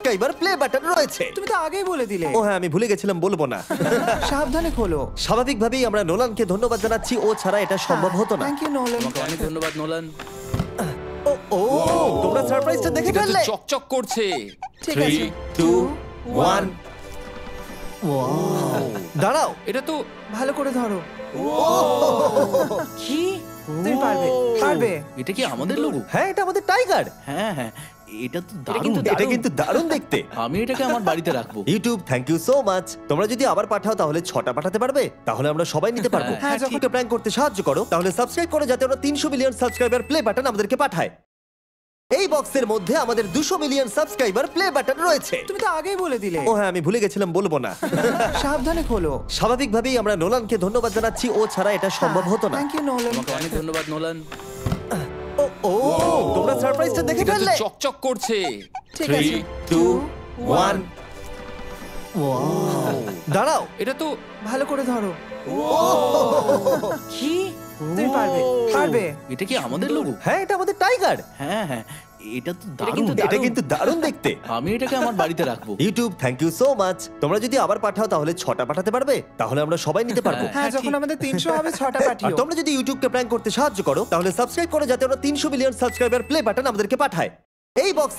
Subscriber play button রয়েছে। তুমি তো আগেই বলে দিলে। ও হ্যাঁ, আমি ভুলে গেছিলাম, বলবো না। সাবধানে খোলো। স্বাভাবিকভাবেই আমরা নোলানকে ধন্যবাদ জানাচ্ছি, ও ছাড়া এটা সম্ভব হতো না। Thank you Nolan. তোমাকে অনেক ধন্যবাদ নোলান। ও তোমরা সারপ্রাইজটা দেখে এটা তো ফেললে। চকচক করছে। ঠিক 3, আছে। 2 1 দাঁড়াও। এটা তো ভালো করে ধরো। কি? তুমি পারবে, পারবে। এটা কি আমাদের লোগো? হ্যাঁ, এটা আমাদের টাইগার। হ্যাঁ হ্যাঁ, এটা তো দারুণ। এটা কিন্তু দারুণ দেখতে। আমি এটাকে আমার বাড়িতে রাখবো। YouTube thank you so much. তোমরা যদি আবার পাঠাও তাহলে 6টা পাঠাতে পারবে, তাহলে আমরা সবাই নিতে পারবো। হ্যাঁ, যখন প্র্যাঙ্ক করতে সাহায্য করো তাহলে সাবস্ক্রাইব করো, যাতে ওরা 300 মিলিয়ন সাবস্ক্রাইবার প্লে বাটন আমাদেরকে পাঠায়। এই বক্সের মধ্যে আমাদের 200 মিলিয়ন সাবস্ক্রাইবার প্লে বাটন রয়েছে। তুমি তো আগেই বলে দিলে। ও হ্যাঁ, আমি ভুলে গেছিলাম, বলবো না। সাবধানে খোলো। স্বাভাবিকভাবেই আমরা নোলানকে ধন্যবাদ জানাচ্ছি, ও ছাড়া এটা সম্ভব হতো না। Thank you Nolan. তোমাকে অনেক ধন্যবাদ নোলান। ও তোমরা সারপ্রাইজটা দেখে এটা তো ফেললে। চকচক করছে। ঠিক 3, আছে। 2 1 দাঁড়াও। এটা তো ভালো করে ধরো। কি? তুমি পারবে, পারবে। এটা কি আমাদের লোগো? হ্যাঁ, এটা আমাদের টাইগার। হ্যাঁ হ্যাঁ, এটা তো দারুণ। এটা কিন্তু দারুণ দেখতে। আমি এটাকে আমার বাড়িতে রাখবো। YouTube thank you so much. তোমরা যদি আবার পাঠাও তাহলে 6টা পাঠাতে পারবে, তাহলে আমরা সবাই নিতে পারবো। হ্যাঁ, যখন আমাদের 300 হবে 6টা আর পাঠিও। তোমরা যদি ইউটিউবকে প্র্যাঙ্ক করতে সাহায্য করো তাহলে সাবস্ক্রাইব করো, যাতে ওরা 300 মিলিয়ন সাবস্ক্রাইবার প্লে বাটন আমাদেরকে পাঠায়। এই বক্সে